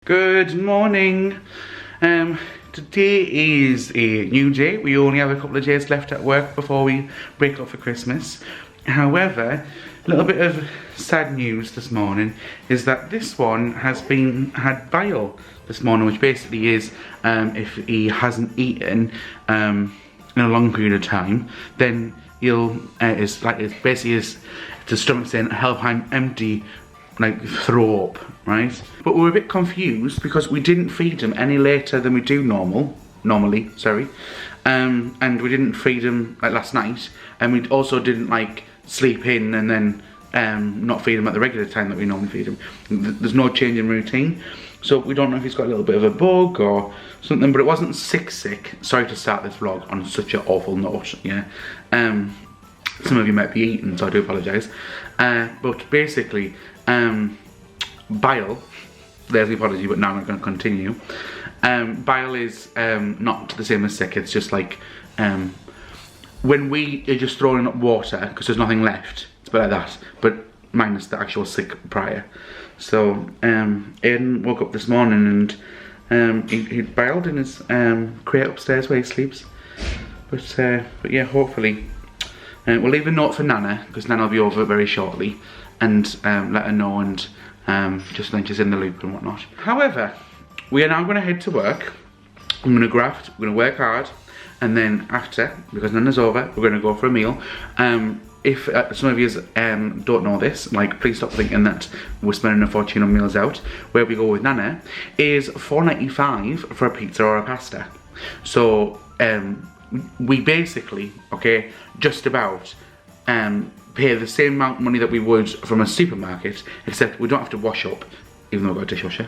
Good morning. Today is a new day. We only have a couple of days left at work before we break up for Christmas. However, a little bit of sad news this morning is that this one had bile this morning, which basically is if he hasn't eaten in a long period of time, then the stomach's saying help, I'm empty, like throw up, right? But we were a bit confused because we didn't feed him any later than we do normally, sorry. And we didn't feed him like last night, and we also didn't like sleep in and then not feed him at the regular time that we normally feed him. There's no change in routine, so we don't know if he's got a little bit of a bug or something, but it wasn't sick. Sorry to start this vlog on such an awful note, yeah. Some of you might be eating, so I do apologise. But basically, bile, there's the apology, but now I'm going to continue. Bile is not the same as sick. It's just like when we are just throwing up water because there's nothing left. It's a bit like that, but minus the actual sick prior. So Aiden woke up this morning and he biled in his crate upstairs where he sleeps. But yeah, hopefully we'll leave a note for Nana, because Nana will be over very shortly, and let her know, and just then she's in the loop and whatnot. However, we are now going to head to work. I'm going to graft, we're going to work hard, and then after, because Nana's over, we're going to go for a meal. If some of you don't know this, like, please stop thinking that we're spending a fortune on meals out. Where we go with Nana is £4.95 for a pizza or a pasta. So we basically, okay, just about pay the same amount of money that we would from a supermarket, except we don't have to wash up, even though we've got a dishwasher.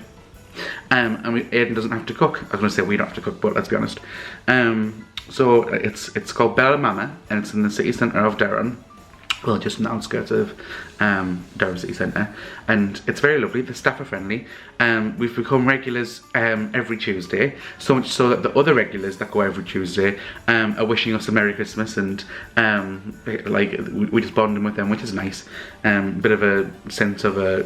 And Aiden doesn't have to cook. I was going to say we don't have to cook, but let's be honest. So it's called Bella Mama, and it's in the city centre of Durham. Well, just on the outskirts of Durham City Centre, and it's very lovely. The staff are friendly. We've become regulars every Tuesday, so much so that the other regulars that go every Tuesday are wishing us a Merry Christmas, and like we just bonding with them, which is nice. Bit of a sense of a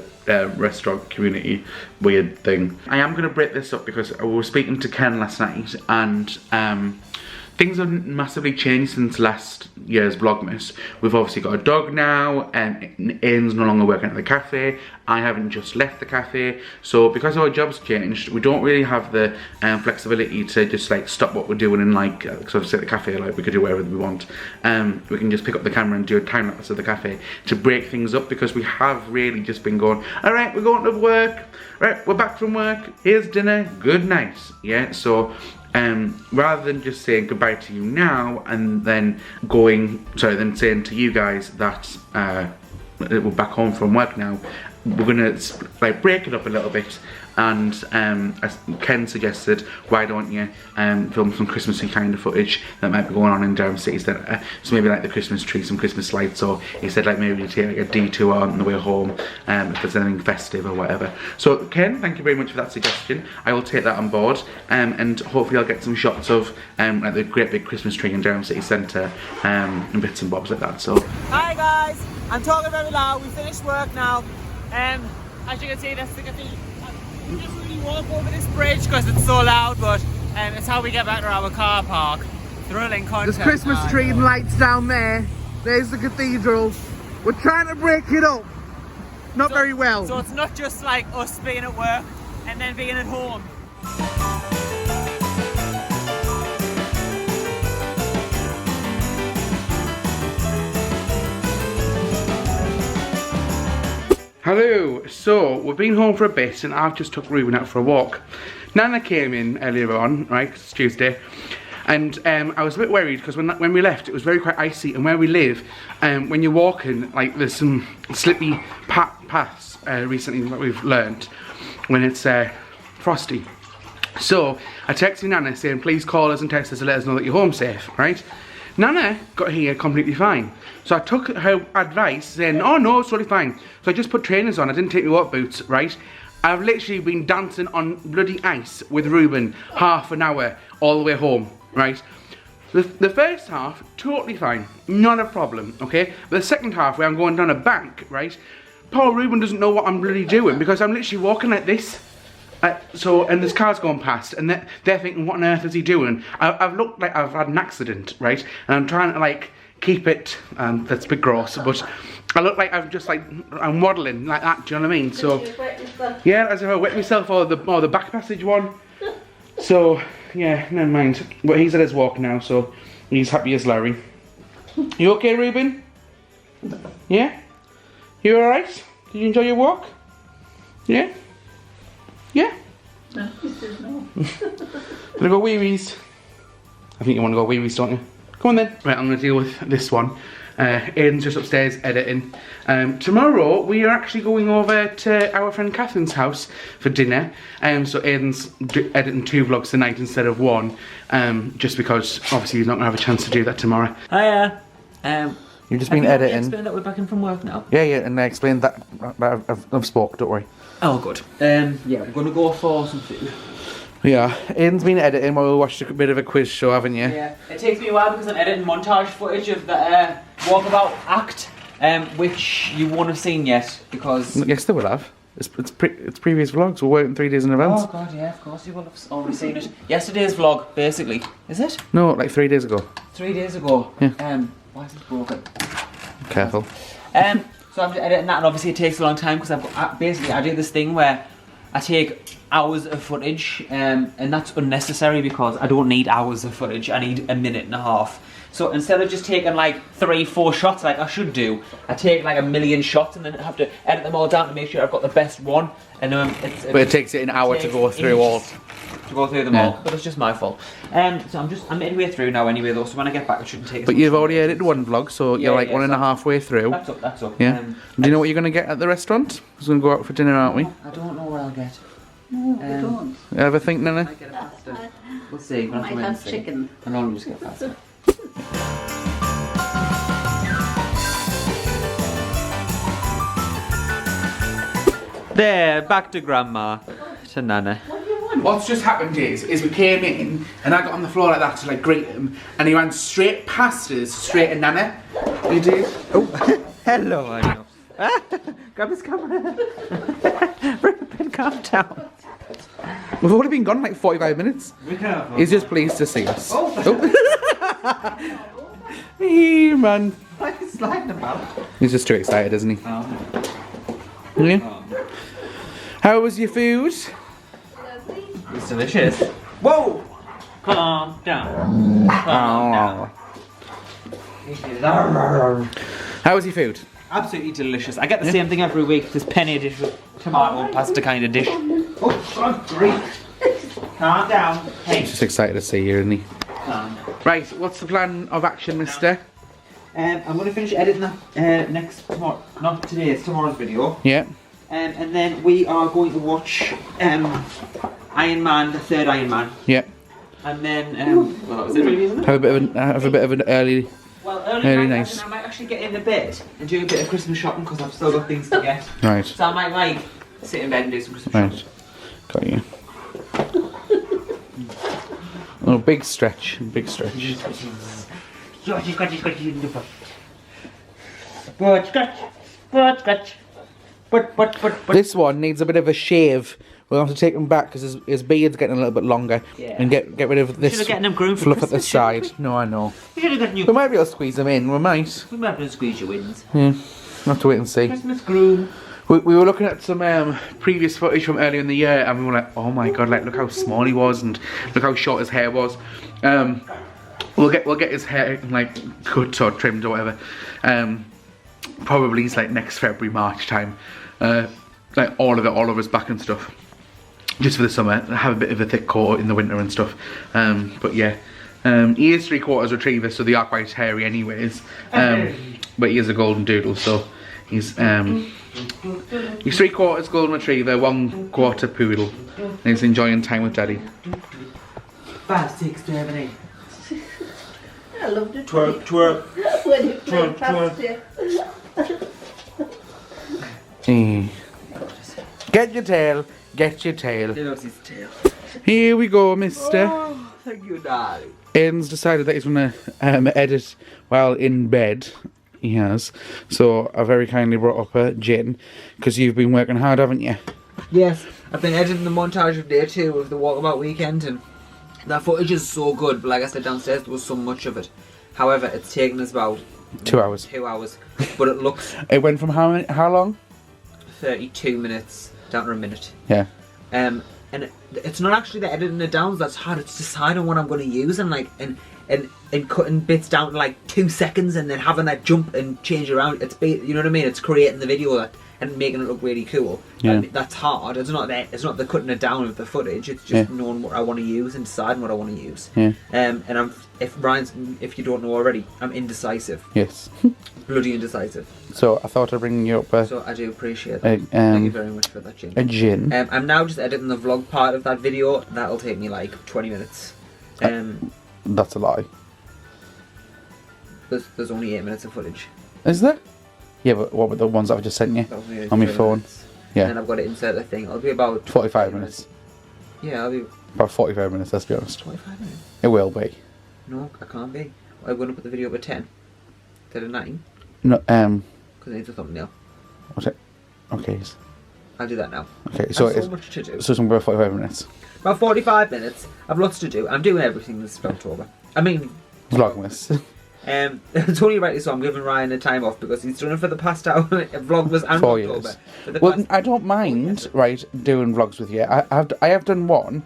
restaurant community weird thing. I am going to break this up because I was speaking to Ken last night, and things have massively changed since last year's Vlogmas. We've obviously got a dog now, and Aiden's no longer working at the cafe. I haven't just left the cafe. So because our job's changed, we don't really have the flexibility to just like stop what we're doing and like, because obviously at the cafe, like, we could do whatever we want. We can just pick up the camera and do a time lapse of the cafe to break things up, because we have really just been going, alright, we're going to work, right, we're back from work, here's dinner, good night, yeah. So rather than just saying goodbye to you now and then then saying to you guys that we're back home from work now, we're gonna like break it up a little bit. And as Ken suggested, why don't you film some Christmassy kind of footage that might be going on in Durham City Centre. So maybe like the Christmas tree, some Christmas lights, or he said like maybe take like a detour on the way home if there's anything festive or whatever. So Ken, thank you very much for that suggestion. I will take that on board, and hopefully I'll get some shots of like the great big Christmas tree in Durham City Centre and bits and bobs like that. So hi guys, I'm talking very loud. We finished work now. As you can see, that's the cathedral. We just really walk over this bridge because it's so loud, but it's how we get back to our car park. Thrilling content. There's Christmas tree and lights down there. There's the cathedral. We're trying to break it up. Not very well. So it's not just like us being at work and then being at home. hello, so we've been home for a bit and I've just took Ruben out for a walk. Nana came in earlier on, right, 'cause it's Tuesday, and I was a bit worried because when we left it was very quite icy, and where we live, when you're walking, like there's some slippy paths recently that we've learnt when it's frosty. So I texted Nana saying please call us and text us to let us know that you're home safe, right? Nana got here completely fine. So I took her advice saying, oh no, it's totally fine. So I just put trainers on, I didn't take my work boots, right? I've literally been dancing on bloody ice with Ruben half an hour all the way home, right? The first half, totally fine, not a problem, okay? But the second half where I'm going down a bank, right? Poor Ruben doesn't know what I'm bloody doing because I'm literally walking like this. So, and this car's going past, and they're thinking, what on earth is he doing? I've looked like I've had an accident, right? And I'm trying to like keep it, that's a bit gross, but I look like I'm just like, I'm waddling like that, do you know what I mean? So, yeah, as if I wet myself, or the back passage one. So, yeah, never mind. But he's at his walk now, so he's happy as Larry. You okay, Ruben? Yeah? You alright? Did you enjoy your walk? Yeah? Yeah? No, he says no. Wanna go wee-wees? I think you want to go wee-wees, don't you? Come on then. Right, I'm going to deal with this one. Aiden's just upstairs editing. Tomorrow we are actually going over to our friend Catherine's house for dinner. So Aiden's editing 2 vlogs tonight instead of 1. Just because obviously he's not going to have a chance to do that tomorrow. Hiya. You've just been editing. Explain that we're back in from work now. Yeah, and I explained that. I've spoke, don't worry. Oh, good. Yeah, we're going to go for some food. Yeah, Aiden's been editing while we watched a bit of a quiz show, haven't you? Yeah, it takes me a while because I'm editing montage footage of the walkabout act, which you won't have seen yet because... Yes, they will have. It's previous vlogs. We're working 3 days in advance. Oh god, yeah, of course you will have already seen it. Yesterday's vlog, basically. Is it? No, like 3 days ago. 3 days ago. Yeah. Why is it broken? Careful. So I'm just editing that, and obviously it takes a long time because basically I do this thing where I take hours of footage, and that's unnecessary because I don't need hours of footage. I need a minute and a half. So instead of just taking like 3-4 shots like I should do, I take like 1,000,000 shots and then I have to edit them all down to make sure I've got the best one. And but it takes it an hour to go through all. To go through them all, but it's just my fault. So I'm midway through now anyway though, so when I get back it shouldn't take. But you've already edited 1 vlog, so you're like 1.5 way through. That's up. Yeah. Do you know what you're going to get at the restaurant? We're going to go out for dinner, aren't we? I don't know what I'll get. No, we don't. You ever think, Nana? I might get a pasta. We'll see. I might have chicken. I'll normally just get pasta. There, back to Grandma. To Nana. What's just happened is we came in and I got on the floor like that to like greet him, and he ran straight past us, straight to Nana. He did. Oh, hello, I know. Grab his camera. Ruben, calm down. We've already been gone like 45 minutes. He's just pleased to see us. Hey, man. Why is he sliding about? He's just too excited, isn't he? Yeah. How was your food? It's delicious. Whoa! Calm down. Calm down. How was your food? Absolutely delicious. I get the same thing every week. This penny dish with tomato and pasta kind of dish. Oh, God, great. Calm down. Hey. He's just excited to see you, isn't he? Right, what's the plan of action, mister? I'm going to finish editing that tomorrow. Not today, it's tomorrow's video. Yeah. And then we are going to watch Iron Man, the 3rd Iron Man. Yeah. And then, well, that was it really, isn't it? Have a bit of an early. Well, early night, nice. I might actually get in a bit and do a bit of Christmas shopping because I've still got things to get. Right. So I might like sit in bed and do some Christmas Right. shopping. Got you. Oh, big stretch. Big stretch. This one needs a bit of a shave. We'll have to take him back because his beard's getting a little bit longer. Yeah. And get rid of this Should have gotten him groomed for fluff at the Christmas, side. No, I know. We should have gotten you. We might be able to squeeze them in. We might. We might have to squeeze your wins. Yeah. We'll have to wait and see. Christmas groom. We were looking at some previous footage from earlier in the year, and we were like, oh my god, like look how small he was and look how short his hair was. We'll get his hair like cut or trimmed or whatever. Probably it's like next February, March time. Like all of his back and stuff. Just for the summer, have a bit of a thick coat in the winter and stuff. But yeah, he is 3/4 retriever, so they are quite hairy anyways. But he is a golden doodle, so he's 3/4 golden retriever, 1/4 poodle, and he's enjoying time with daddy. 5, 6, 7, 8. I love the Twerk, twerk. when you play Twerk, twerk. Mm. Get your tail, get your tail. He loves his tail. Here we go, mister. Oh, thank you, darling. Aiden's decided that he's going to edit while in bed. He has. So I very kindly brought up a gin because you've been working hard, haven't you? Yes, I've been editing the montage of day 2 of the walkabout weekend, and that footage is so good, but like I said downstairs, there was so much of it. However, it's taken us about 2 hours. 2 hours, but it looks It went from how long? 32 minutes down to a minute. Yeah. And it's not actually the editing it down that's hard, it's deciding what I'm going to use and like and cutting bits down to like 2 seconds and then having that jump and change around. It's you know what I mean? It's creating the video that and making it look really cool. Yeah. And that's hard. It's not the cutting it down of the footage. It's just knowing what I want to use and deciding what I want to use. Yeah. And if you don't know already, I'm indecisive. Yes. Bloody indecisive. So I thought I'd bring you up So I do appreciate that. Thank you very much for that, Jim. a gin. I'm now just editing the vlog part of that video. That'll take me like 20 minutes. That's a lie. There's only 8 minutes of footage. Is there? Yeah, but what were the ones that I've just sent you? On my phone? Yeah. And then I've got to insert the thing. It'll be about 45 minutes. Yeah, I'll be About 45 minutes, let's be honest. 25 minutes. It will be. No, I can't be. I'm going to put the video up at 10. Instead of 9. No, Because it needs a thumbnail. what's it? Okay. I'll do that now. Okay, so I've it's so much to do. so it's about 45 minutes. About 45 minutes. I've lots to do. I'm doing everything this October. I mean, Vlogmas. it's only rightly so I'm giving Ryan a time off because he's done it for the past hour Vlogmas and 4 October. years. For the Well, past- I don't mind, right, doing vlogs with you. I have done one.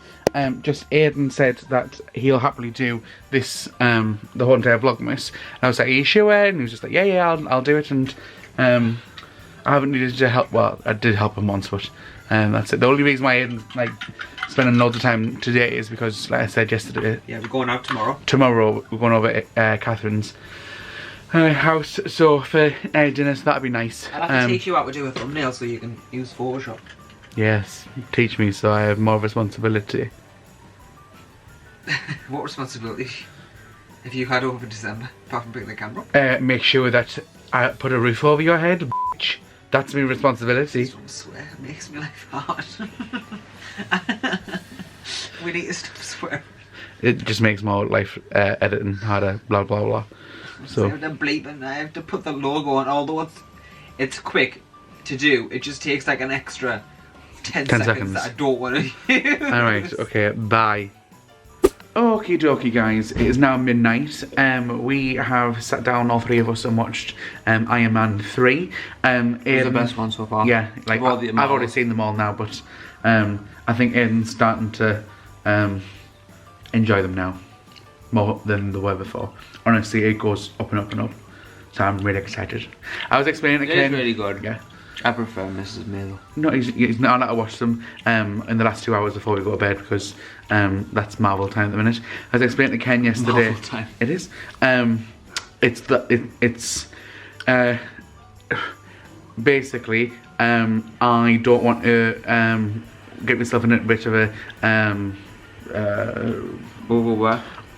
Just Aiden said that he'll happily do this, the whole entire Vlogmas. And I was like, "Are you sure?" And he was just like, "Yeah, I'll do it." And I haven't needed to help. Well, I did help him once, but that's it. The only reason why Aiden's like spending loads of time today is because, like I said yesterday, yeah, we're going out tomorrow. tomorrow we're going over Catherine's house. So for dinner, so that'd be nice. I'll have to teach you how to do a thumbnail so you can use Photoshop. Yes, teach me so I have more responsibility. What responsibility have you had over December, apart from bringing the camera? Make sure that I put a roof over your head, bitch. That's my responsibility. Don't swear, it makes me life hard. We need to stop swearing. It just makes more life editing harder, blah blah blah. So I have to bleep and I have to put the logo on, although it's quick to do, it just takes like an extra 10 seconds that I don't want to use. alright, okay, bye. Okie dokie guys, it is now midnight. We have sat down, all three of us, and watched Iron Man 3. It's the best one so far. Yeah, like I've already seen them all now, but I think Aiden's starting to enjoy them now more than they were before. Honestly, it goes up and up and up, so I'm really excited. I was explaining to Ken. It's really good. Yeah. I prefer Mrs. Maisel. No, he's not allowed to watch them in the last 2 hours before we go to bed because that's Marvel time at the minute. I was explaining to Ken yesterday. Marvel time. It is. It's basically I don't want to get myself in a bit of a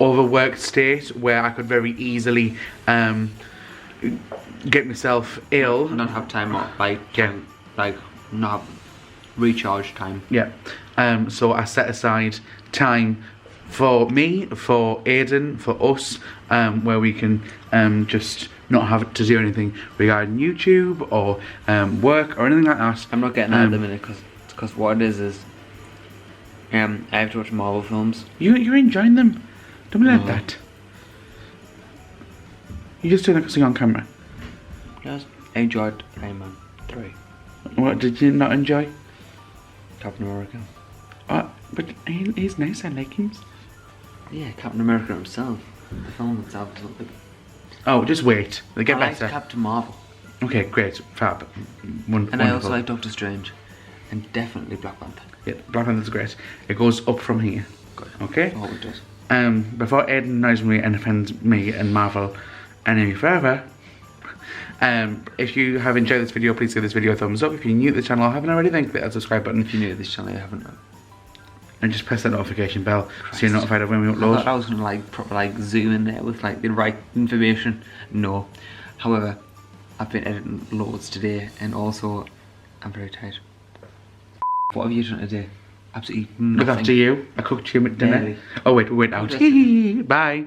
overworked state where I could very easily get myself ill. Not have time off, like not have recharge time. Yeah. So I set aside time for me, for Aiden, for us, where we can just not have to do anything regarding YouTube or work or anything like that. I'm not getting that at the minute because what it is I have to watch Marvel films. You're enjoying them. Don't be like that. You just doing that on camera. Just enjoyed Iron Man 3. What did you not enjoy? Captain America. But he's nice. I like him. Yeah, Captain America himself. The film itself doesn't look. Oh, just wait. They get I like better. Captain Marvel. Okay, great, fab. And I also like Doctor Strange. And definitely Black Panther. Yeah, Black Panther's great. It goes up from here. Good. Okay? I hope it does. Before Aiden annoys me and offends me and Marvel any further, if you have enjoyed this video, please give this video a thumbs up. If you're new to the channel or haven't already, then click that subscribe button. If you're new to this channel, you haven't. And just press that notification bell so you're notified of when we I upload. thought I was gonna like proper like zoom in there with like the right information. No. However, I've been editing loads today and also I'm very tired. What have you done today? Absolutely nothing. Look after you. I cooked you dinner. Barely. Oh wait, we went out. Bye.